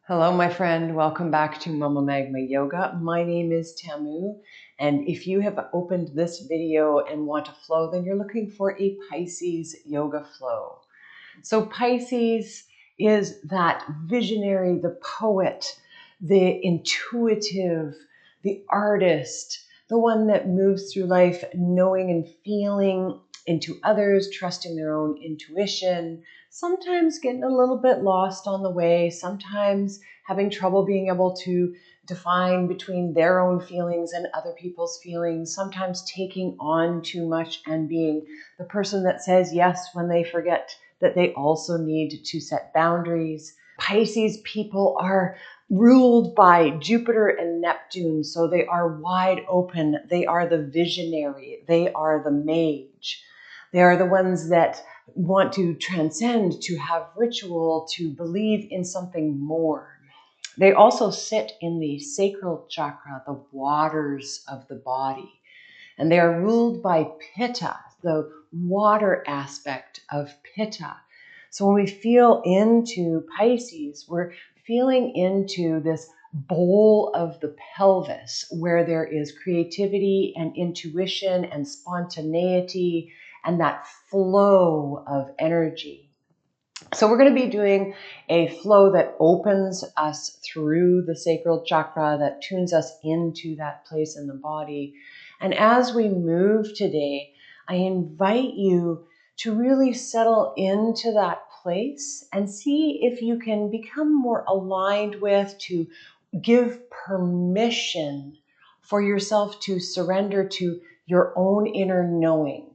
Hello, my friend. Welcome back to Mama Magma Yoga. My name is Tamu, and if you have opened this video and want to flow, then you're looking for a Pisces yoga flow. So Pisces is that visionary, the poet, the intuitive, the artist, the one that moves through life knowing and feeling into others, trusting their own intuition, sometimes getting a little bit lost on the way, sometimes having trouble being able to define between their own feelings and other people's feelings, sometimes taking on too much and being the person that says yes when they forget that they also need to set boundaries. Pisces people are ruled by Jupiter and Neptune, so they are wide open. They are the visionary. They are the mage. They are the ones that want to transcend, to have ritual, to believe in something more. They also sit in the sacral chakra, the waters of the body. And they are ruled by Pitta, the water aspect of Pitta. So when we feel into Pisces, we're feeling into this bowl of the pelvis where there is creativity and intuition and spontaneity and that flow of energy. So we're going to be doing a flow that opens us through the sacral chakra, that tunes us into that place in the body. And as we move today, I invite you to really settle into that place and see if you can become more aligned with, to give permission for yourself to surrender to your own inner knowing,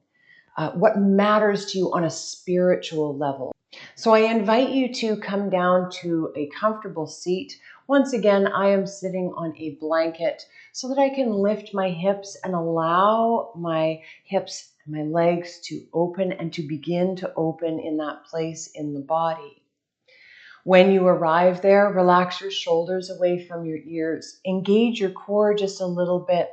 what matters to you on a spiritual level. So I invite you to come down to a comfortable seat. Once again, I am sitting on a blanket so that I can lift my hips and allow my hips and my legs to open and to begin to open in that place in the body. When you arrive there, relax your shoulders away from your ears. Engage your core just a little bit,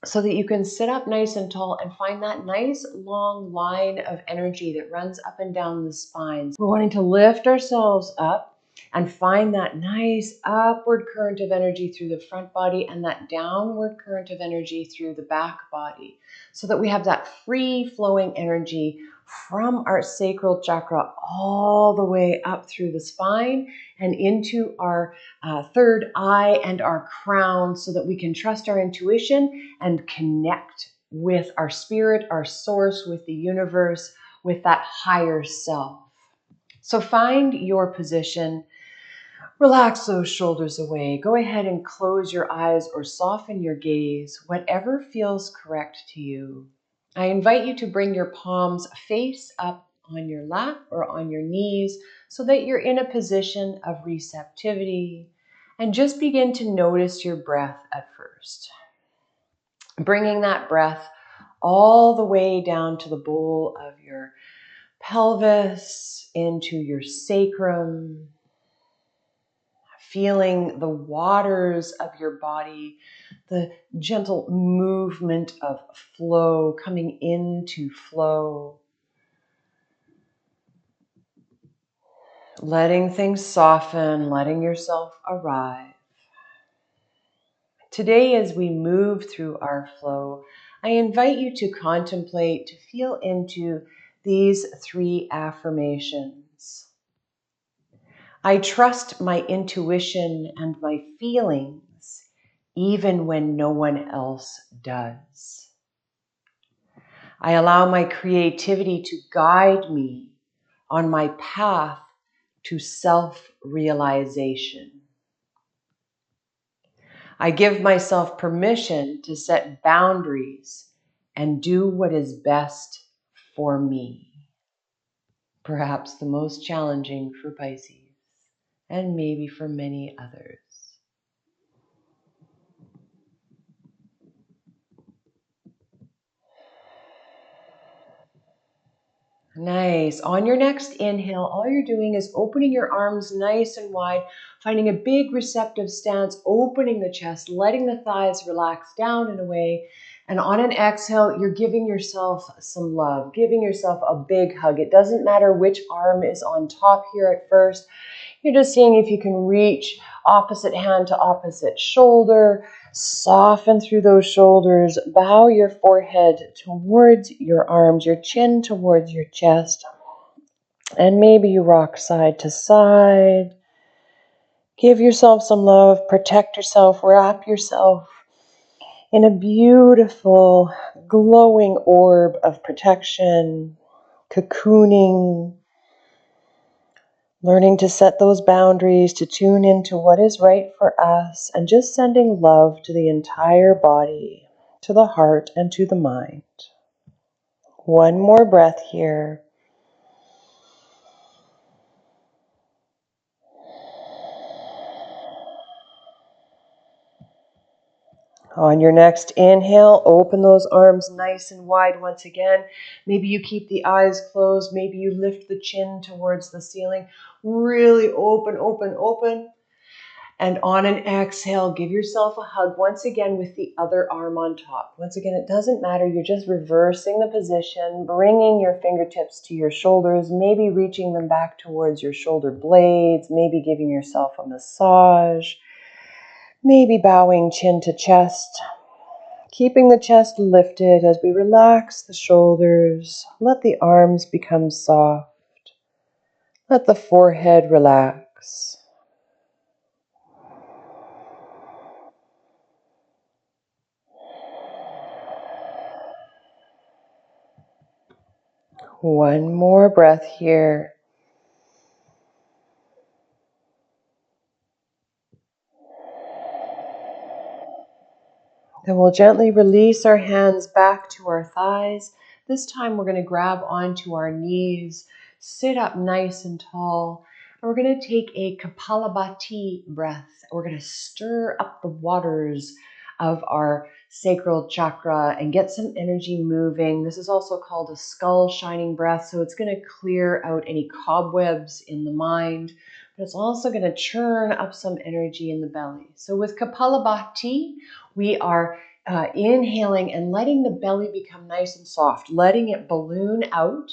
so that you can sit up nice and tall and find that nice long line of energy that runs up and down the spine. We're wanting to lift ourselves up and find that nice upward current of energy through the front body and that downward current of energy through the back body, so that we have that free flowing energy from our sacral chakra all the way up through the spine and into our third eye and our crown, so that we can trust our intuition and connect with our spirit, our source, with the universe, with that higher self. So find your position. Relax those shoulders away. Go ahead and close your eyes or soften your gaze, whatever feels correct to you. I invite you to bring your palms face up on your lap or on your knees so that you're in a position of receptivity, and just begin to notice your breath at first. Bringing that breath all the way down to the bowl of your pelvis, into your sacrum, feeling the waters of your body, the gentle movement of flow, coming into flow. Letting things soften, letting yourself arrive. Today, as we move through our flow, I invite you to contemplate, to feel into these 3 affirmations. I trust my intuition and my feelings, even when no one else does. I allow my creativity to guide me on my path to self-realization. I give myself permission to set boundaries and do what is best for me. Perhaps the most challenging for Pisces, and maybe for many others. Nice. On your next inhale, all you're doing is opening your arms nice and wide, finding a big receptive stance, opening the chest, letting the thighs relax down and away. And on an exhale, you're giving yourself some love, giving yourself a big hug. It doesn't matter which arm is on top here at first. You're just seeing if you can reach Opposite hand to opposite shoulder. Soften through those shoulders. Bow your forehead towards your arms, your chin towards your chest. And maybe you rock side to side. Give yourself some love. Protect yourself. Wrap yourself in a beautiful, glowing orb of protection, cocooning, learning to set those boundaries, to tune into what is right for us, and just sending love to the entire body, to the heart, and to the mind. One more breath here. On your next inhale, open those arms nice and wide once again. Maybe you keep the eyes closed. Maybe you lift the chin towards the ceiling. Really open, open, open. And on an exhale, give yourself a hug once again with the other arm on top. Once again, it doesn't matter. You're just reversing the position, bringing your fingertips to your shoulders, maybe reaching them back towards your shoulder blades, maybe giving yourself a massage. Maybe bowing chin to chest, keeping the chest lifted as we relax the shoulders. Let the arms become soft. Let the forehead relax. One more breath here. Then we'll gently release our hands back to our thighs. This time we're going to grab onto our knees, sit up nice and tall, and we're going to take a Kapalabhati breath. We're going to stir up the waters of our sacral chakra and get some energy moving. This is also called a skull shining breath, so it's going to clear out any cobwebs in the mind, but it's also going to churn up some energy in the belly. So with Kapalabhati, we are inhaling and letting the belly become nice and soft, letting it balloon out.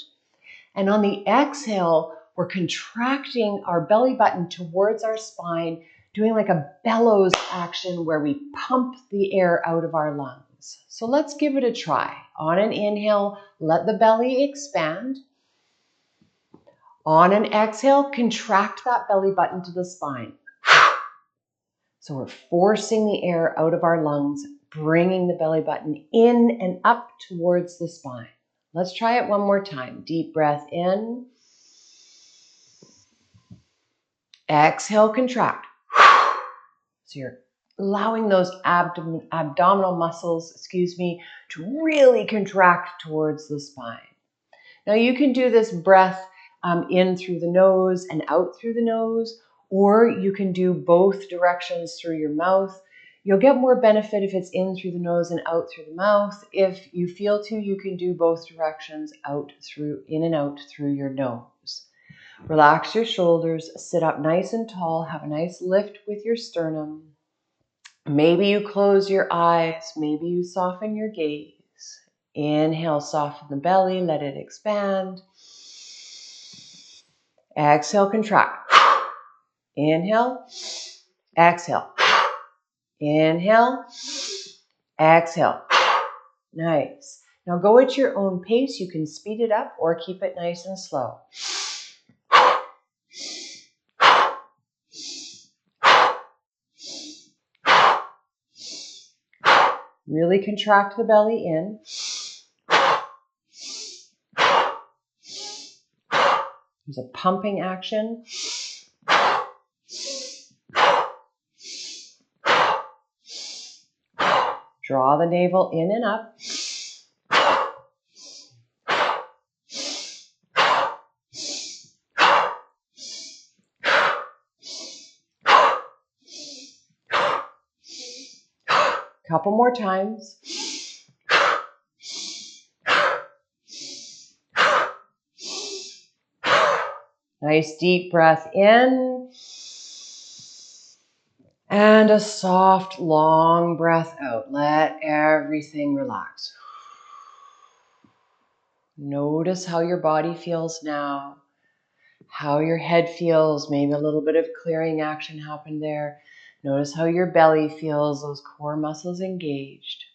And on the exhale, we're contracting our belly button towards our spine, doing like a bellows action where we pump the air out of our lungs. So let's give it a try. On an inhale, let the belly expand. On an exhale, contract that belly button to the spine. So we're forcing the air out of our lungs, bringing the belly button in and up towards the spine. Let's try it one more time. Deep breath in. Exhale, contract. So you're allowing those abdominal muscles, to really contract towards the spine. Now you can do this breath in through the nose and out through the nose, or you can do both directions through your mouth. You'll get more benefit if it's in through the nose and out through the mouth. If you feel to, you can do both directions, in and out through your nose. Relax your shoulders, sit up nice and tall, have a nice lift with your sternum. Maybe you close your eyes, maybe you soften your gaze. Inhale, soften the belly, let it expand. Exhale, contract. Inhale, exhale. Inhale, exhale. Nice. Now go at your own pace. You can speed it up or keep it nice and slow. Really contract the belly in. There's a pumping action. Draw the navel in and up. Couple more times. Nice deep breath in. And a soft, long breath out. Let everything relax. Notice how your body feels now. how your head feels. Maybe a little bit of clearing action happened there. Notice how your belly feels, those core muscles engaged.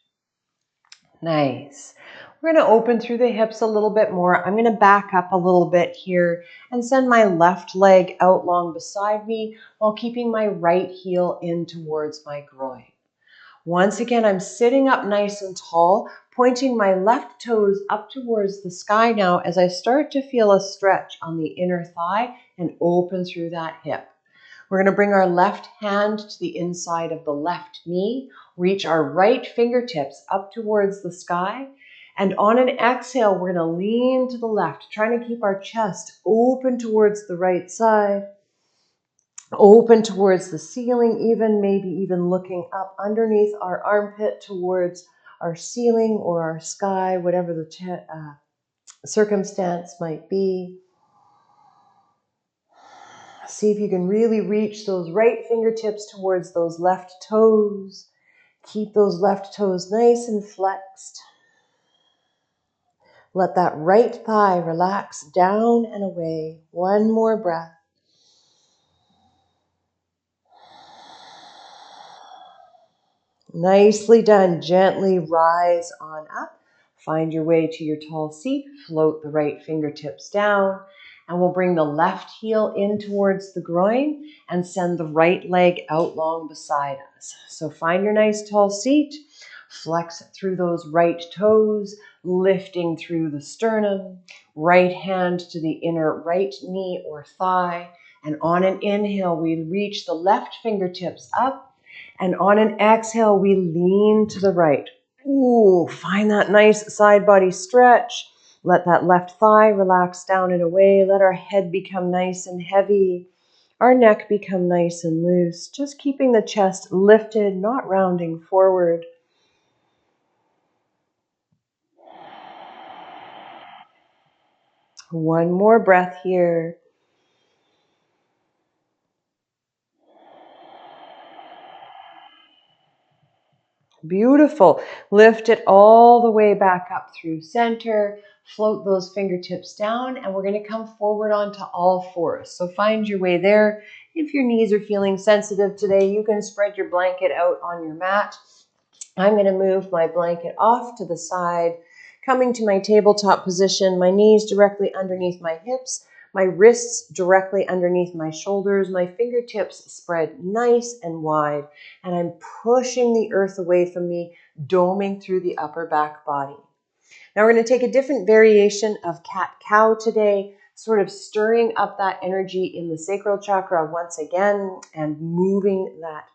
Nice. We're going to open through the hips a little bit more. I'm going to back up a little bit here and send my left leg out long beside me while keeping my right heel in towards my groin. Once again, I'm sitting up nice and tall, pointing my left toes up towards the sky now as I start to feel a stretch on the inner thigh and open through that hip. We're going to bring our left hand to the inside of the left knee, reach our right fingertips up towards the sky, and on an exhale, we're going to lean to the left, trying to keep our chest open towards the right side, open towards the ceiling, even maybe even looking up underneath our armpit towards our ceiling or our sky, whatever the circumstance might be. See if you can really reach those right fingertips towards those left toes. Keep those left toes nice and flexed. Let that right thigh relax down and away. One more breath. Nicely done. Gently rise on up. Find your way to your tall seat. Float the right fingertips down. And we'll bring the left heel in towards the groin and send the right leg out long beside us. So find your nice tall seat. Flex through those right toes, lifting through the sternum. Right hand to the inner right knee or thigh. And on an inhale, we reach the left fingertips up. And on an exhale, we lean to the right. Ooh, find that nice side body stretch. Let that left thigh relax down and away. Let our head become nice and heavy. Our neck become nice and loose. Just keeping the chest lifted, not rounding forward. One more breath here. Beautiful. Lift it all the way back up through center. Float those fingertips down, and we're going to come forward onto all fours. So find your way there. If your knees are feeling sensitive today, you can spread your blanket out on your mat. I'm going to move my blanket off to the side, coming to my tabletop position, my knees directly underneath my hips, my wrists directly underneath my shoulders, my fingertips spread nice and wide, and I'm pushing the earth away from me, doming through the upper back body. Now we're going to take a different variation of cat-cow today, sort of stirring up that energy in the sacral chakra once again and moving that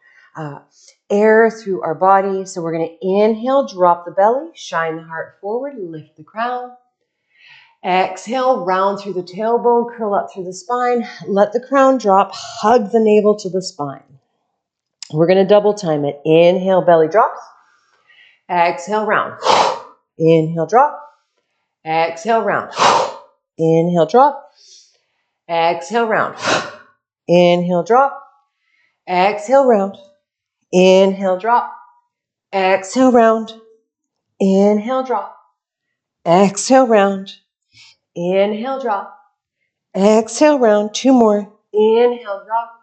air through our body. So we're going to inhale, drop the belly, shine the heart forward, lift the crown. Exhale, round through the tailbone, curl up through the spine, let the crown drop, hug the navel to the spine. We're going to double time it. Inhale, belly drops. Exhale, round. Inhale, drop. Exhale, round. Inhale, drop. Exhale, round. Inhale, drop. Exhale, round. Inhale, drop. Exhale, round. Inhale, drop. Exhale, round. Inhale, drop. Exhale, round. Two more. Inhale, drop.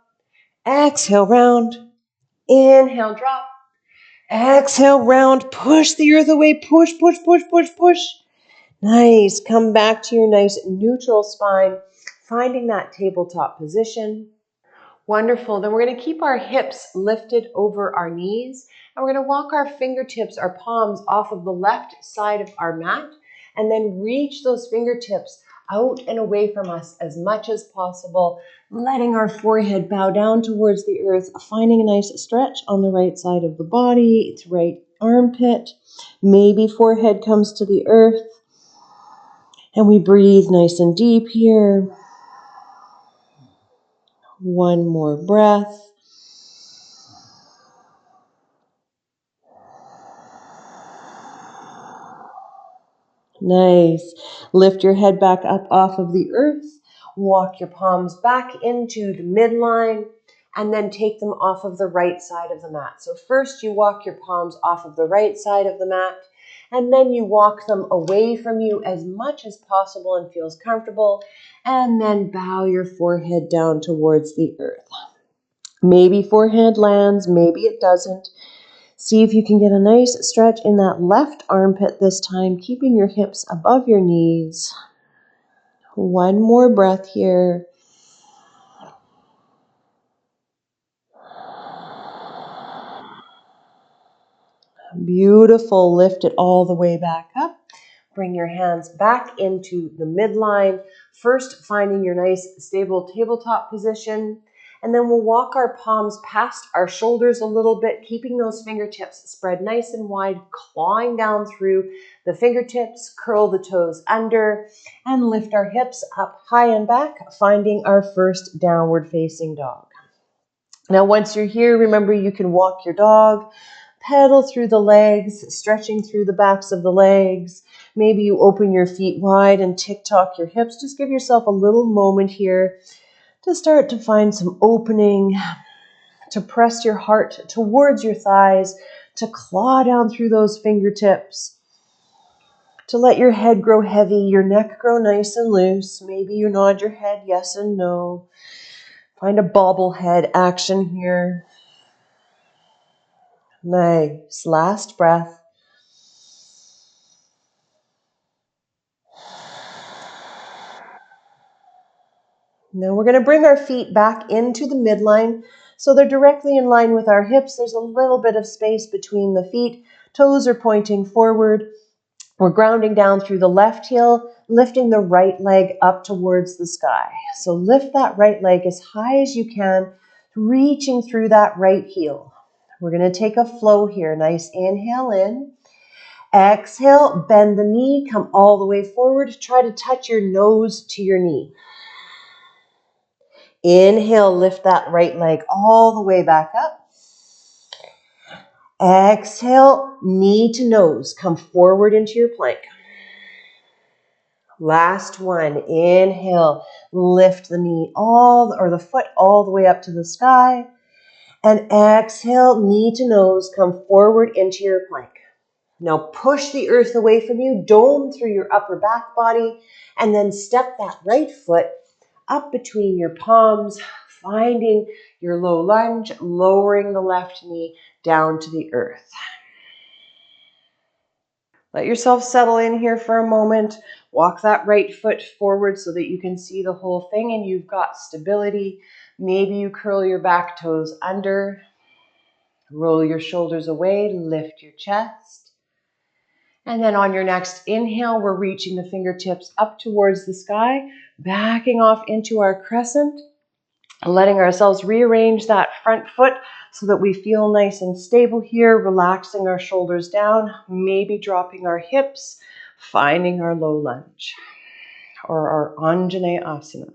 Exhale, round. Inhale, drop. Exhale, round. Push the earth away. Push, push, push, push, push. Nice. Come back to your nice neutral spine, finding that tabletop position. Wonderful. Then we're going to keep our hips lifted over our knees, and we're going to walk our fingertips, our palms off of the left side of our mat, and then reach those fingertips out and away from us as much as possible, letting our forehead bow down towards the earth, finding a nice stretch on the right side of the body, its right armpit. Maybe forehead comes to the earth, and we breathe nice and deep here. One more breath. Nice. Lift your head back up off of the earth. Walk your palms back into the midline and then take them off of the right side of the mat. So first you walk your palms off of the right side of the mat And then you walk them away from you as much as possible and feels comfortable. And then bow your forehead down towards the earth. Maybe forehead lands, maybe it doesn't. See if you can get a nice stretch in that left armpit this time, keeping your hips above your knees. One more breath here. Beautiful. Lift it all the way back up. Bring your hands back into the midline. First, finding your nice stable tabletop position. And then we'll walk our palms past our shoulders a little bit, keeping those fingertips spread nice and wide, clawing down through the fingertips, curl the toes under, and lift our hips up high and back, finding our first downward facing dog. Now, once you're here, remember you can walk your dog, pedal through the legs, stretching through the backs of the legs. Maybe you open your feet wide and tick-tock your hips. Just give yourself a little moment here to start to find some opening, to press your heart towards your thighs, to claw down through those fingertips, to let your head grow heavy, your neck grow nice and loose. Maybe you nod your head yes and no. Find a bobblehead action here. Nice. Last breath. Now we're going to bring our feet back into the midline so they're directly in line with our hips. There's a little bit of space between the feet. Toes are pointing forward. We're grounding down through the left heel, lifting the right leg up towards the sky. So lift that right leg as high as you can, reaching through that right heel. We're going to take a flow here. Nice inhale in. Exhale, bend the knee, come all the way forward. Try to touch your nose to your knee. Inhale, lift that right leg all the way back up. Exhale, knee to nose. Come forward into your plank. Last one. Inhale, lift the knee or the foot all the way up to the sky. And exhale, knee to nose. Come forward into your plank. Now push the earth away from you, dome through your upper back body, and then step that right foot up between your palms, finding your low lunge, lowering the left knee down to the earth. Let yourself settle in here for a moment. Walk that right foot forward so that you can see the whole thing and you've got stability. Maybe you curl your back toes under, roll your shoulders away, lift your chest. And then on your next inhale, we're reaching the fingertips up towards the sky, backing off into our crescent, letting ourselves rearrange that front foot so that we feel nice and stable here, relaxing our shoulders down, maybe dropping our hips, finding our low lunge or our Anjane Asana.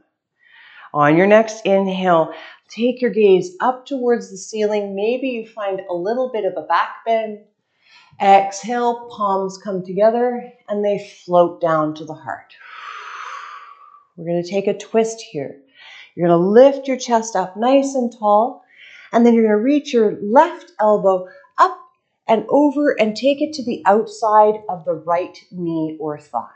On your next inhale, take your gaze up towards the ceiling. Maybe you find a little bit of a back bend. Exhale, palms come together and they float down to the heart. We're going to take a twist here. You're going to lift your chest up nice and tall, and then you're going to reach your left elbow up and over and take it to the outside of the right knee or thigh.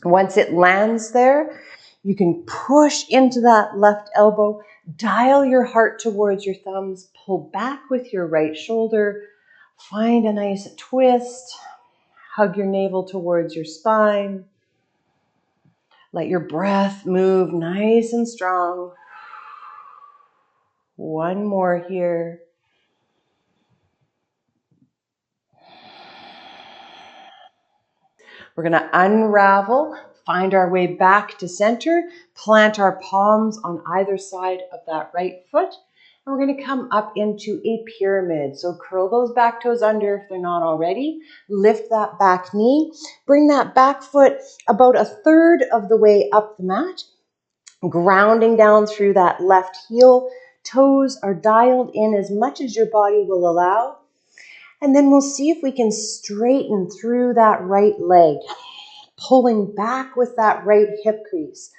Once it lands there, you can push into that left elbow, dial your heart towards your thumbs, pull back with your right shoulder, find a nice twist, hug your navel towards your spine. Let your breath move nice and strong. One more here. We're going to unravel, find our way back to center, plant our palms on either side of that right foot, and we're going to come up into a pyramid. So curl those back toes under if they're not already. Lift that back knee. Bring that back foot about a third of the way up the mat, grounding down through that left heel. Toes are dialed in as much as your body will allow. And then we'll see if we can straighten through that right leg, pulling back with that right hip crease,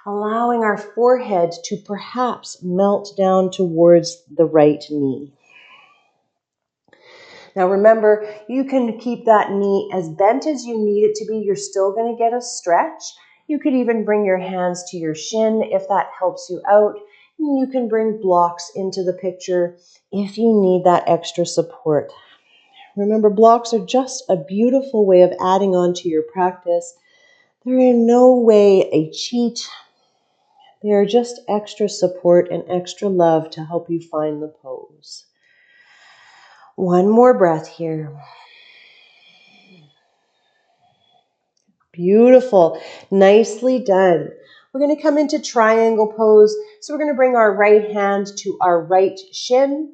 allowing our forehead to perhaps melt down towards the right knee. Now remember, you can keep that knee as bent as you need it to be. You're still going to get a stretch. You could even bring your hands to your shin if that helps you out. And you can bring blocks into the picture if you need that extra support. Remember, blocks are just a beautiful way of adding on to your practice. They're in no way a cheat. They are just extra support and extra love to help you find the pose. One more breath here. Beautiful. Nicely done. We're going to come into triangle pose. So we're going to bring our right hand to our right shin.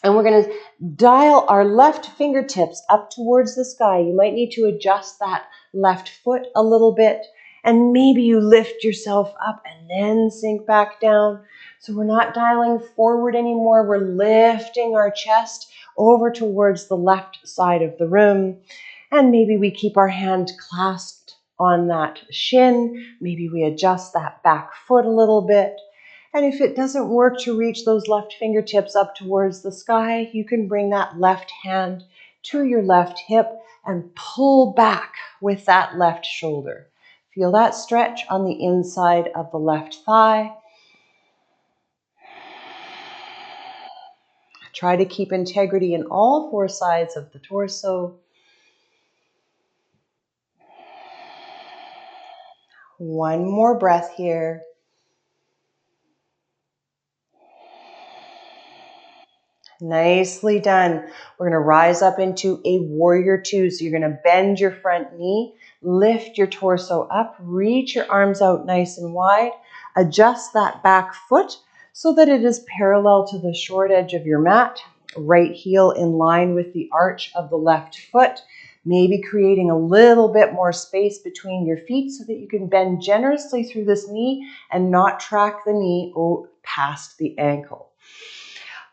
And we're going to dial our left fingertips up towards the sky. You might need to adjust that left foot a little bit. And maybe you lift yourself up and then sink back down. So we're not dialing forward anymore. We're lifting our chest over towards the left side of the room. And maybe we keep our hand clasped on that shin. Maybe we adjust that back foot a little bit. And if it doesn't work to reach those left fingertips up towards the sky, you can bring that left hand to your left hip and pull back with that left shoulder. Feel that stretch on the inside of the left thigh. Try to keep integrity in all four sides of the torso. One more breath here. Nicely done. We're going to rise up into a warrior two. So you're going to bend your front knee, lift your torso up, reach your arms out nice and wide, adjust that back foot so that it is parallel to the short edge of your mat, right heel in line with the arch of the left foot, maybe creating a little bit more space between your feet so that you can bend generously through this knee and not track the knee past the ankle.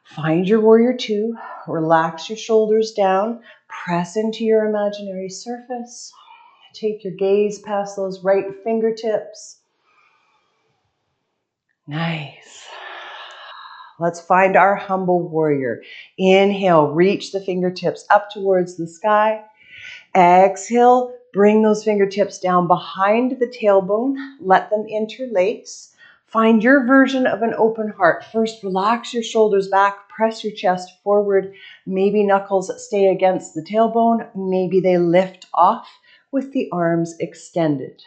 Find your warrior two, relax your shoulders down, press into your imaginary surface. Take your gaze past those right fingertips. Nice. Let's find our humble warrior. Inhale, reach the fingertips up towards the sky. Exhale, bring those fingertips down behind the tailbone. Let them interlace. Find your version of an open heart. First, relax your shoulders back, press your chest forward. Maybe knuckles stay against the tailbone. Maybe they lift off with the arms extended.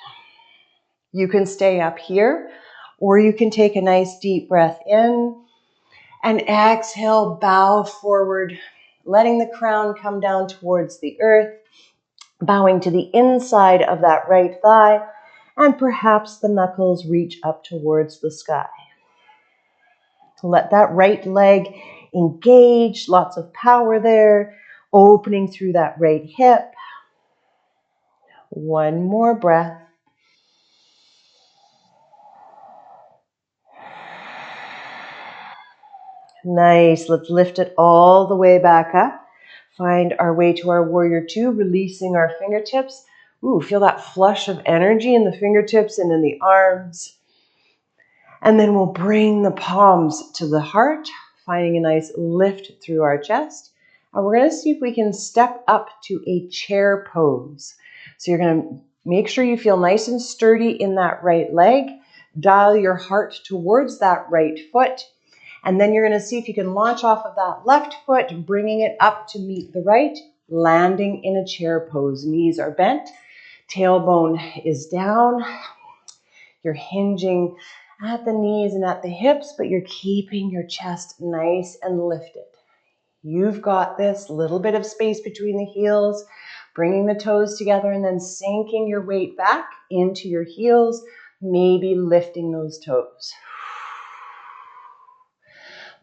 You can stay up here, or you can take a nice deep breath in and exhale, bow forward, letting the crown come down towards the earth, bowing to the inside of that right thigh, and perhaps the knuckles reach up towards the sky. Let that right leg engage, lots of power there, opening through that right hip. One more breath. Nice. Let's lift it all the way back up. Find our way to our warrior two, releasing our fingertips. Ooh, feel that flush of energy in the fingertips and in the arms. And then we'll bring the palms to the heart, finding a nice lift through our chest. And we're going to see if we can step up to a chair pose. So you're going to make sure you feel nice and sturdy in that right leg. Dial your heart towards that right foot. And then you're going to see if you can launch off of that left foot, bringing it up to meet the right, landing in a chair pose. Knees are bent, tailbone is down. You're hinging at the knees and at the hips, but you're keeping your chest nice and lifted. You've got this. Little bit of space between the heels, bringing the toes together and then sinking your weight back into your heels, maybe lifting those toes.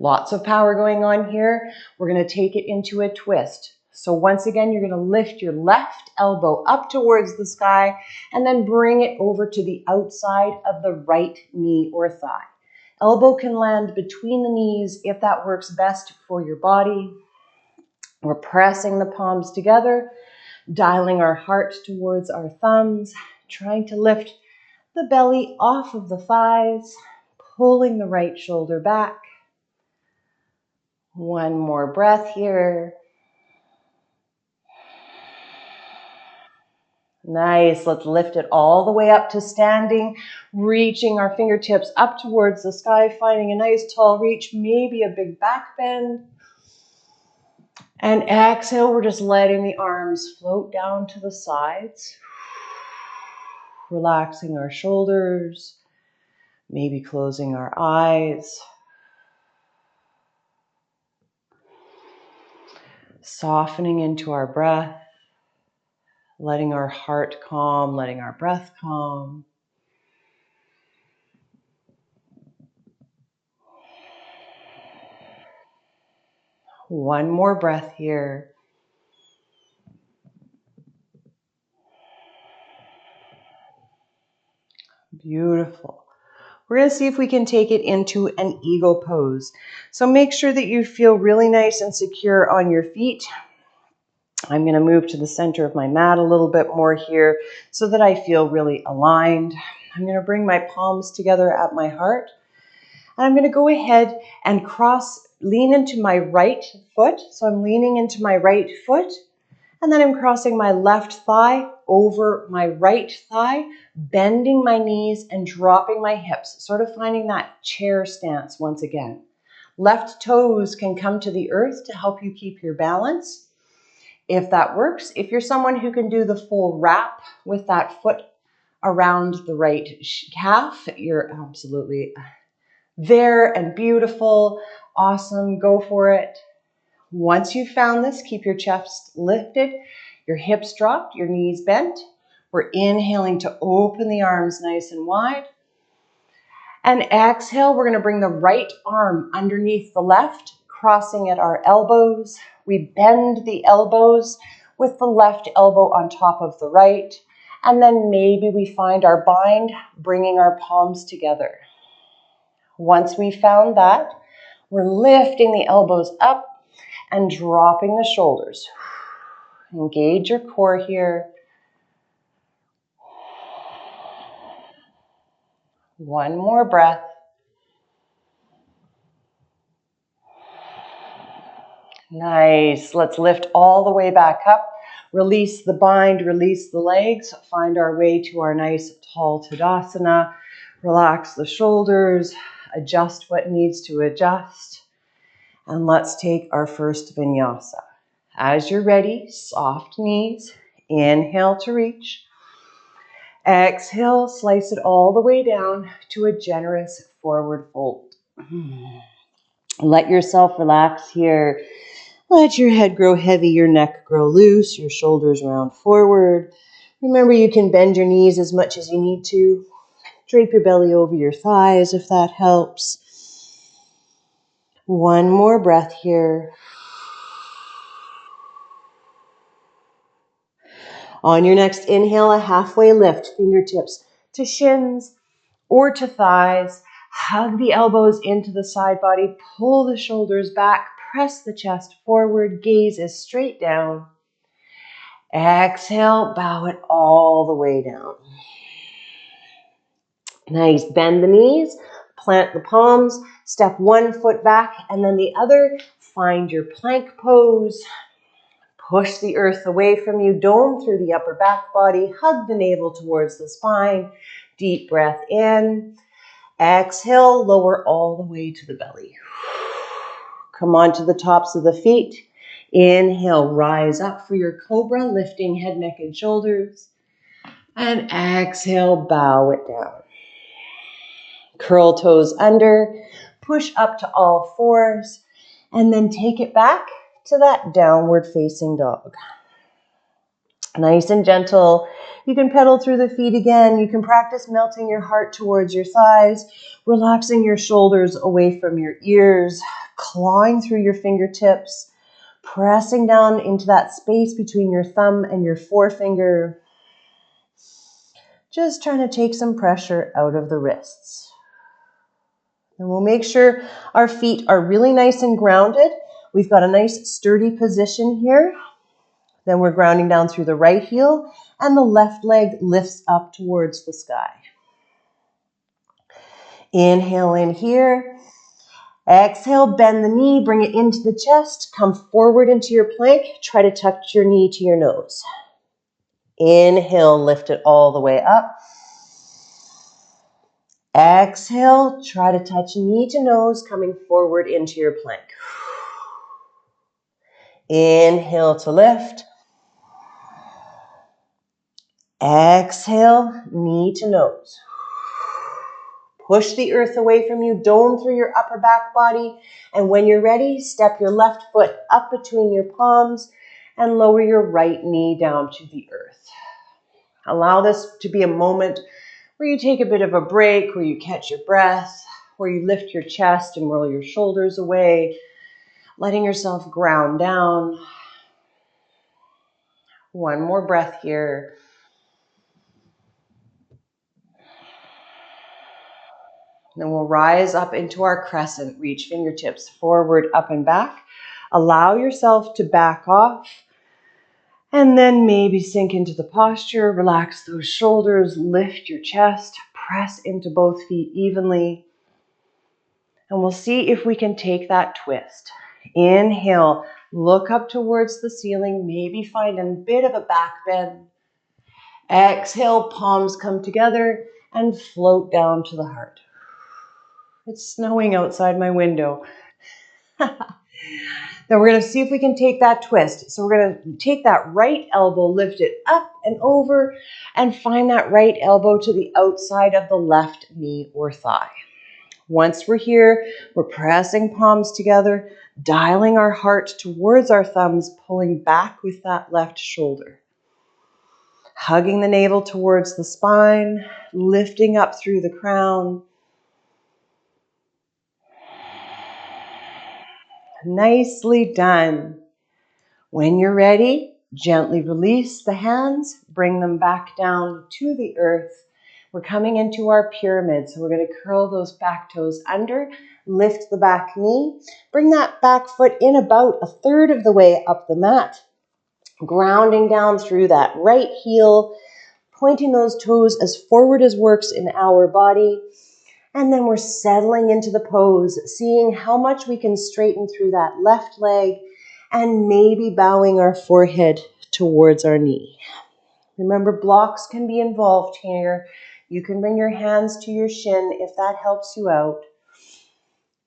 Lots of power going on here. We're going to take it into a twist. So once again, you're going to lift your left elbow up towards the sky and then bring it over to the outside of the right knee or thigh. Elbow can land between the knees if that works best for your body. We're pressing the palms together, dialing our heart towards our thumbs, trying to lift the belly off of the thighs, pulling the right shoulder back. One more breath here. Nice. Let's lift it all the way up to standing, reaching our fingertips up towards the sky, finding a nice tall reach, maybe a big back bend. And exhale, we're just letting the arms float down to the sides, relaxing our shoulders, maybe closing our eyes. Softening into our breath, letting our heart calm, letting our breath calm. One more breath here. Beautiful. We're going to see if we can take it into an eagle pose. So make sure that you feel really nice and secure on your feet. I'm going to move to the center of my mat a little bit more here so that I feel really aligned. I'm going to bring my palms together at my heart. And I'm going to go ahead and lean into my right foot. So I'm leaning into my right foot. And then I'm crossing my left thigh over my right thigh, bending my knees and dropping my hips, sort of finding that chair stance once again. Left toes can come to the earth to help you keep your balance, if that works. If you're someone who can do the full wrap with that foot around the right calf, you're absolutely there and beautiful. Awesome. Go for it. Once you've found this, keep your chest lifted, your hips dropped, your knees bent. We're inhaling to open the arms nice and wide. And exhale, we're going to bring the right arm underneath the left, crossing at our elbows. We bend the elbows with the left elbow on top of the right. And then maybe we find our bind, bringing our palms together. Once we found that, we're lifting the elbows up and dropping the shoulders. Engage your core here. One more breath. Nice. Let's lift all the way back up. Release the bind, release the legs. Find our way to our nice tall Tadasana. Relax the shoulders. Adjust what needs to adjust. And let's take our first vinyasa. As you're ready, soft knees. Inhale to reach. Exhale, slice it all the way down to a generous forward fold. Let yourself relax here. Let your head grow heavy, your neck grow loose, your shoulders round forward. Remember, you can bend your knees as much as you need to. Drape your belly over your thighs if that helps. One more breath here. On your next inhale, a halfway lift, fingertips to shins or to thighs. Hug the elbows into the side body. Pull the shoulders back. Press the chest forward. Gaze is straight down. Exhale, bow it all the way down. Nice. Bend the knees. Plant the palms. Step one foot back and then the other. Find your plank pose. Push the earth away from you. Dome through the upper back body. Hug the navel towards the spine. Deep breath in. Exhale, lower all the way to the belly. Come on to the tops of the feet. Inhale, rise up for your cobra, lifting head, neck, and shoulders. And exhale, bow it down. Curl toes under, push up to all fours, and then take it back to that downward facing dog. Nice and gentle. You can pedal through the feet again. You can practice melting your heart towards your thighs, relaxing your shoulders away from your ears, clawing through your fingertips, pressing down into that space between your thumb and your forefinger. Just trying to take some pressure out of the wrists. And we'll make sure our feet are really nice and grounded. We've got a nice sturdy position here. Then we're grounding down through the right heel and the left leg lifts up towards the sky. Inhale in here. Exhale, bend the knee, bring it into the chest. Come forward into your plank. Try to tuck your knee to your nose. Inhale, lift it all the way up. Exhale, try to touch knee to nose, coming forward into your plank. Inhale to lift. Exhale, knee to nose. Push the earth away from you, dome through your upper back body. And when you're ready, step your left foot up between your palms and lower your right knee down to the earth. Allow this to be a moment where you take a bit of a break, where you catch your breath, where you lift your chest and roll your shoulders away, letting yourself ground down. One more breath here. Then we'll rise up into our crescent, reach fingertips forward, up and back. Allow yourself to back off and then maybe sink into the posture, relax those shoulders, lift your chest, press into both feet evenly. And we'll see if we can take that twist. Inhale, look up towards the ceiling, maybe find a bit of a back bend. Exhale, palms come together and float down to the heart. It's snowing outside my window. Then we're going to see if we can take that twist. So we're going to take that right elbow, lift it up and over, and find that right elbow to the outside of the left knee or thigh. Once we're here, we're pressing palms together, dialing our heart towards our thumbs, pulling back with that left shoulder. Hugging the navel towards the spine, lifting up through the crown. Nicely done. When you're ready, gently release the hands, bring them back down to the earth. We're coming into our pyramid, so we're going to curl those back toes under, lift the back knee, bring that back foot in about a third of the way up the mat, grounding down through that right heel, pointing those toes as forward as works in our body. And then we're settling into the pose, seeing how much we can straighten through that left leg and maybe bowing our forehead towards our knee. Remember, blocks can be involved here. You can bring your hands to your shin if that helps you out.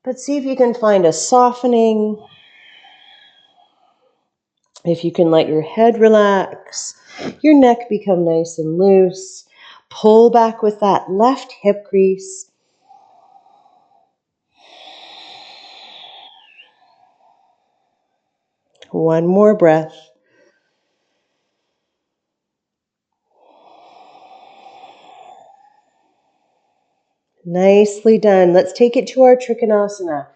But see if you can find a softening. If you can let your head relax, your neck become nice and loose. Pull back with that left hip crease. One more breath. Nicely done. Let's take it to our Trikonasana.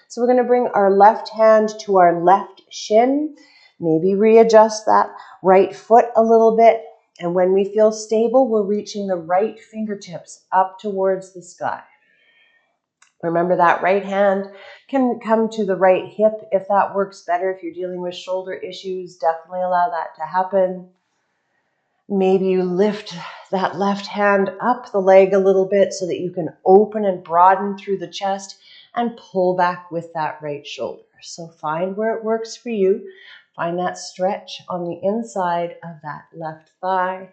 So we're going to bring our left hand to our left shin. Maybe readjust that right foot a little bit. And when we feel stable, we're reaching the right fingertips up towards the sky. Remember, that right hand can come to the right hip if that works better. If you're dealing with shoulder issues, definitely allow that to happen. Maybe you lift that left hand up the leg a little bit so that you can open and broaden through the chest and pull back with that right shoulder. So find where it works for you. Find that stretch on the inside of that left thigh.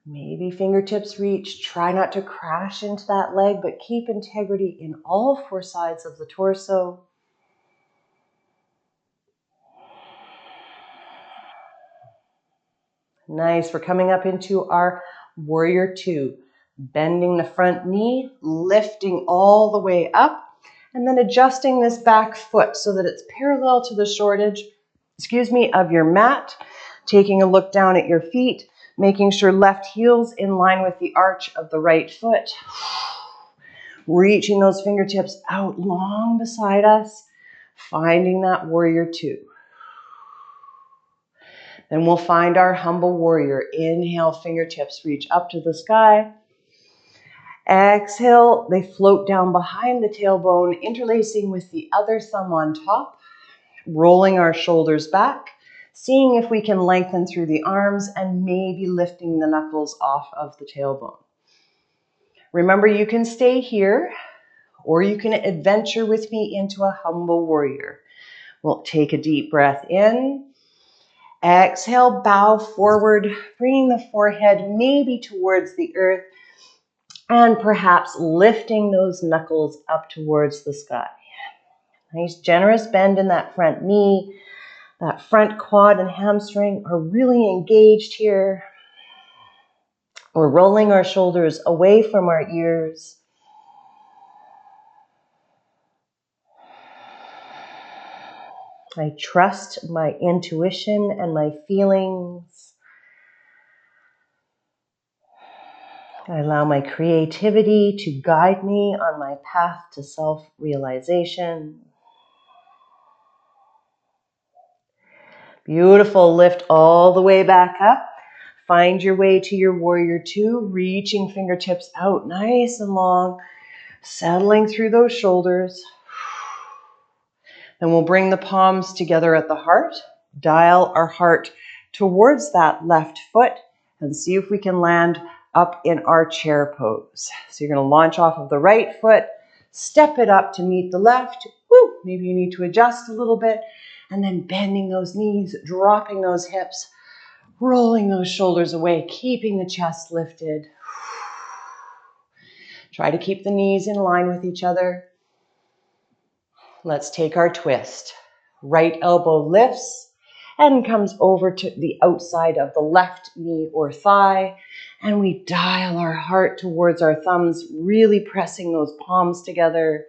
Maybe fingertips reach. Try not to crash into that leg, but keep integrity in all four sides of the torso. Nice. We're coming up into our warrior two. Bending the front knee, lifting all the way up, and then adjusting this back foot so that it's parallel to the short edge, of your mat. Taking a look down at your feet, making sure left heel's in line with the arch of the right foot. Reaching those fingertips out long beside us, finding that warrior two. Then we'll find our humble warrior. Inhale, fingertips reach up to the sky. Exhale, they float down behind the tailbone, interlacing with the other thumb on top, rolling our shoulders back, seeing if we can lengthen through the arms and maybe lifting the knuckles off of the tailbone. Remember, you can stay here or you can adventure with me into a humble warrior. We'll take a deep breath in. Exhale, bow forward, bringing the forehead maybe towards the earth and perhaps lifting those knuckles up towards the sky. Nice generous bend in that front knee. That front quad and hamstring are really engaged here. We're rolling our shoulders away from our ears. I trust my intuition and my feelings. I allow my creativity to guide me on my path to self-realization. Beautiful. Lift all the way back up. Find your way to your warrior two, reaching fingertips out nice and long, settling through those shoulders. Then we'll bring the palms together at the heart, dial our heart towards that left foot, and see if we can land up in our chair pose. So you're going to launch off of the right foot, step it up to meet the left. Woo! Maybe you need to adjust a little bit, and then bending those knees, dropping those hips, rolling those shoulders away, keeping the chest lifted. Try to keep the knees in line with each other. Let's take our twist. Right elbow lifts and comes over to the outside of the left knee or thigh. And we dial our heart towards our thumbs, really pressing those palms together.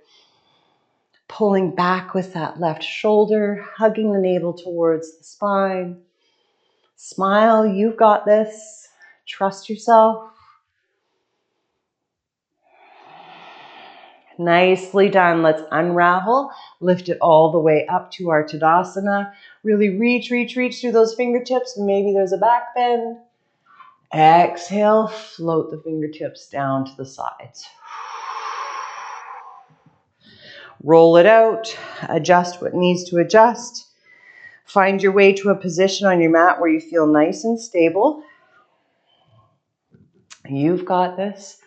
Pulling back with that left shoulder, hugging the navel towards the spine. Smile, you've got this. Trust yourself. Nicely done. Let's unravel. Lift it all the way up to our Tadasana. Really reach through those fingertips. Maybe there's a back bend. Exhale, float the fingertips down to the sides. Roll it out. Adjust what needs to adjust. Find your way to a position on your mat where you feel nice and stable. You've got this.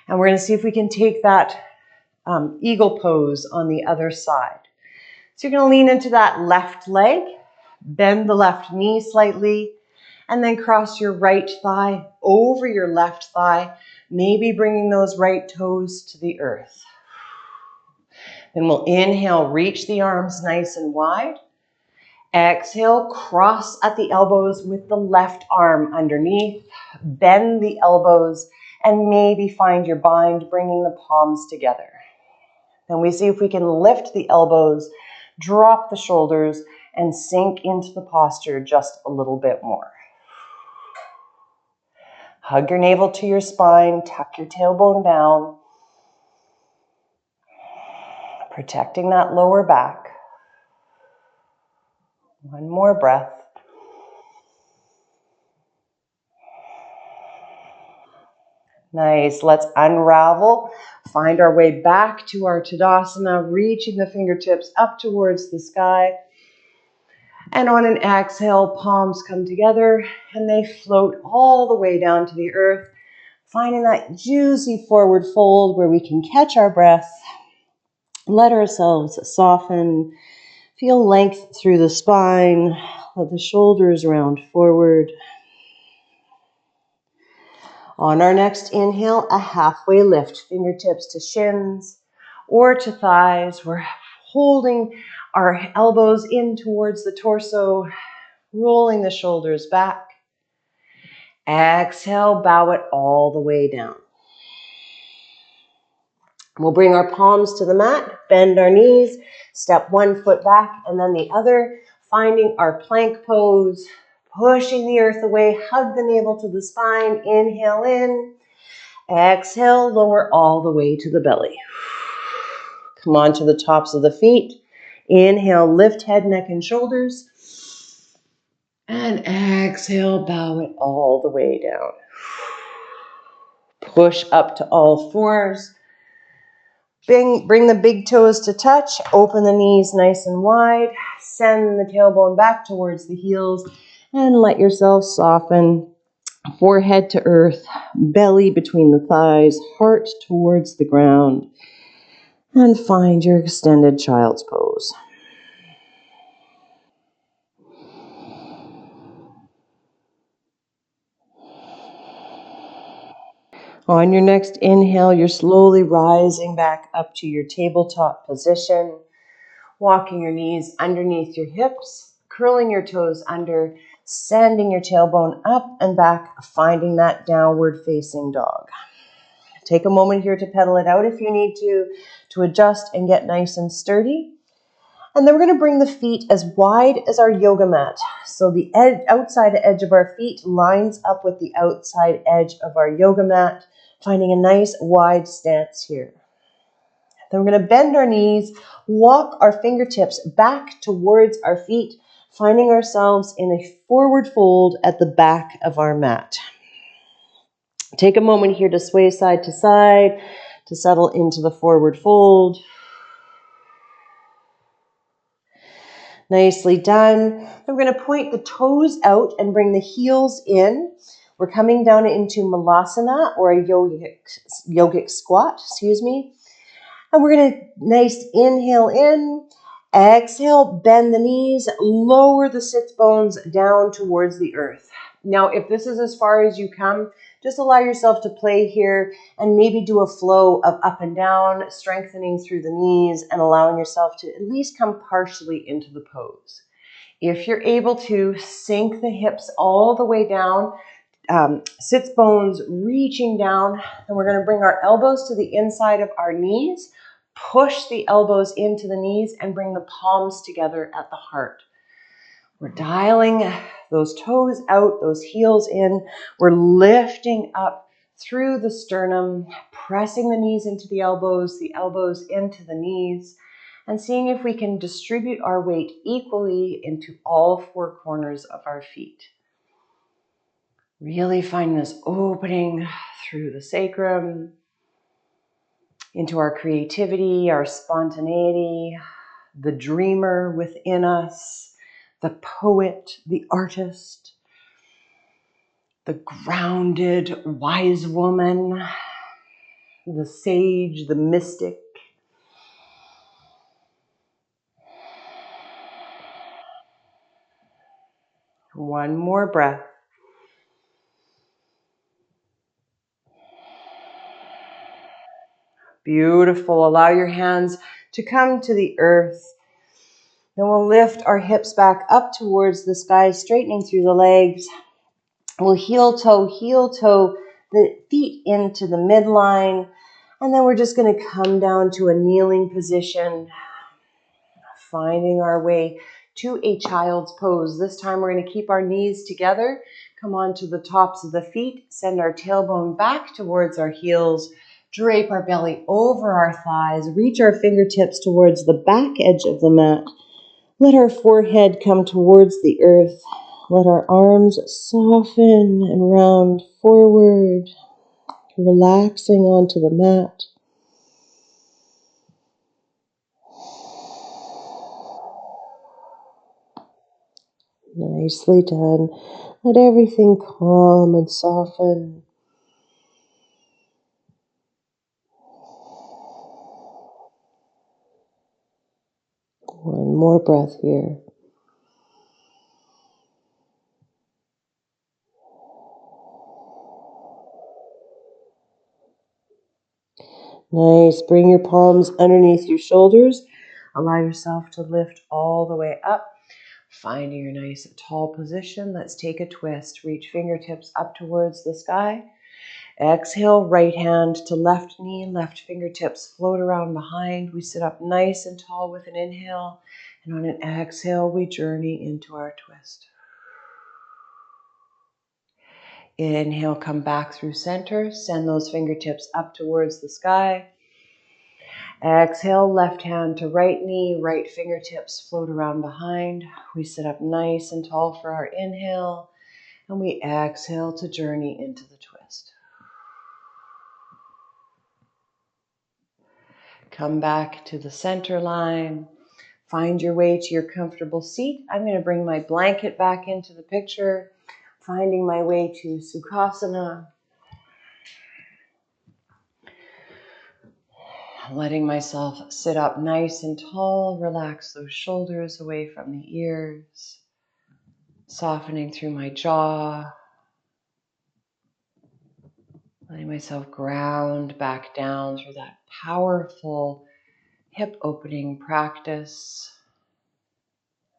And we're going to see if we can take that eagle pose on the other side. So you're going to lean into that left leg, bend the left knee slightly, and then cross your right thigh over your left thigh, maybe bringing those right toes to the earth. Then we'll inhale, reach the arms nice and wide. Exhale, cross at the elbows with the left arm underneath. Bend the elbows and maybe find your bind, bringing the palms together. Then we see if we can lift the elbows, drop the shoulders, and sink into the posture just a little bit more. Hug your navel to your spine, tuck your tailbone down, protecting that lower back. One more breath. Nice. Let's unravel. Find our way back to our Tadasana, reaching the fingertips up towards the sky. And on an exhale, palms come together and they float all the way down to the earth, finding that juicy forward fold where we can catch our breath, let ourselves soften, feel length through the spine, let the shoulders round forward. On our next inhale, a halfway lift, fingertips to shins or to thighs. We're holding our elbows in towards the torso, rolling the shoulders back. Exhale, bow it all the way down. We'll bring our palms to the mat, bend our knees, step one foot back and then the other, finding our plank pose, pushing the earth away, hug the navel to the spine, inhale in. Exhale, lower all the way to the belly. Come on to the tops of the feet. Inhale, lift head, neck, and shoulders. And exhale, bow it all the way down. Push up to all fours. Bring the big toes to touch. Open the knees nice and wide. Send the tailbone back towards the heels. And let yourself soften. Forehead to earth, belly between the thighs, heart towards the ground. And find your extended child's pose. On your next inhale, you're slowly rising back up to your tabletop position, walking your knees underneath your hips, curling your toes under, sending your tailbone up and back, finding that downward facing dog. Take a moment here to pedal it out if you need to adjust and get nice and sturdy. And then we're going to bring the feet as wide as our yoga mat. So the outside edge of our feet lines up with the outside edge of our yoga mat, finding a nice wide stance here. Then we're going to bend our knees, walk our fingertips back towards our feet, finding ourselves in a forward fold at the back of our mat. Take a moment here to sway side to side, to settle into the forward fold. Nicely done. Then we're going to point the toes out and bring the heels in. We're coming down into Malasana, or a yogic squat, And we're going to nice inhale in, exhale, bend the knees, lower the sits bones down towards the earth. Now, if this is as far as you come, just allow yourself to play here and maybe do a flow of up and down, strengthening through the knees and allowing yourself to at least come partially into the pose. If you're able to, sink the hips all the way down, sits bones reaching down, and we're going to bring our elbows to the inside of our knees, push the elbows into the knees, and bring the palms together at the heart. We're dialing those toes out, those heels in. We're lifting up through the sternum, pressing the knees into the elbows into the knees, and seeing if we can distribute our weight equally into all four corners of our feet. Really find this opening through the sacrum, into our creativity, our spontaneity, the dreamer within us, the poet, the artist, the grounded wise woman, the sage, the mystic. One more breath. Beautiful. Allow your hands to come to the earth. Then we'll lift our hips back up towards the sky, straightening through the legs. We'll heel toe, the feet into the midline. And then we're just going to come down to a kneeling position, finding our way to a child's pose. This time we're going to keep our knees together, come onto the tops of the feet, send our tailbone back towards our heels, drape our belly over our thighs, reach our fingertips towards the back edge of the mat. Let our forehead come towards the earth. Let our arms soften and round forward, relaxing onto the mat. Nicely done. Let everything calm and soften. One more breath here. Nice. Bring your palms underneath your shoulders. Allow yourself to lift all the way up. Finding your nice tall position. Let's take a twist. Reach fingertips up towards the sky. Exhale, right hand to left knee, left fingertips float around behind. We sit up nice and tall with an inhale. And on an exhale, we journey into our twist. Inhale, come back through center. Send those fingertips up towards the sky. Exhale, left hand to right knee, right fingertips float around behind. We sit up nice and tall for our inhale, and we exhale to journey into the twist. Come back to the center line. Find your way to your comfortable seat. I'm going to bring my blanket back into the picture, finding my way to Sukhasana. Letting myself sit up nice and tall, relax those shoulders away from the ears, softening through my jaw. Letting myself ground back down through that powerful hip opening practice,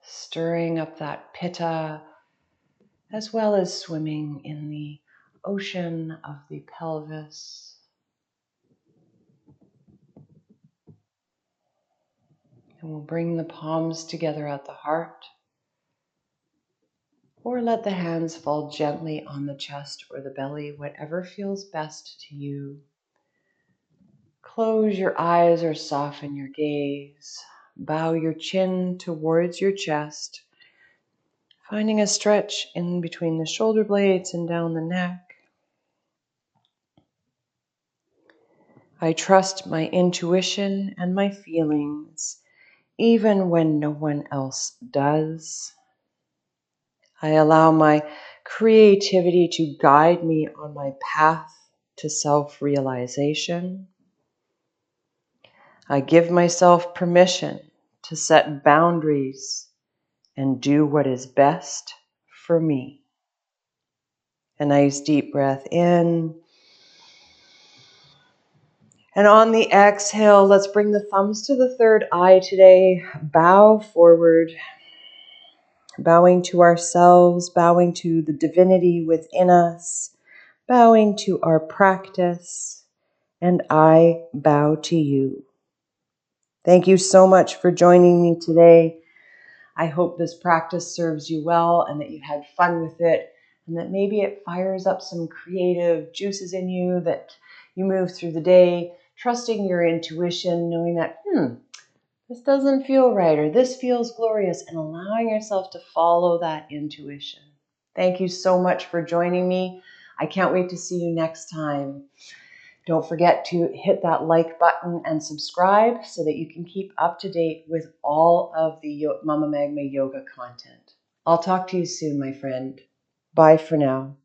stirring up that pitta, as well as swimming in the ocean of the pelvis. And we'll bring the palms together at the heart, or let the hands fall gently on the chest or the belly, whatever feels best to you. Close your eyes or soften your gaze. Bow your chin towards your chest, finding a stretch in between the shoulder blades and down the neck. I trust my intuition and my feelings, even when no one else does. I allow my creativity to guide me on my path to self-realization. I give myself permission to set boundaries and do what is best for me. A nice deep breath in. And on the exhale, let's bring the thumbs to the third eye today. Bow forward, bowing to ourselves, bowing to the divinity within us, bowing to our practice, and I bow to you. Thank you so much for joining me today. I hope this practice serves you well and that you had fun with it, and that maybe it fires up some creative juices in you, that you move through the day trusting your intuition, knowing that, this doesn't feel right, or this feels glorious, and allowing yourself to follow that intuition. Thank you so much for joining me. I can't wait to see you next time. Don't forget to hit that like button and subscribe so that you can keep up to date with all of the Mama Magma Yoga content. I'll talk to you soon, my friend. Bye for now.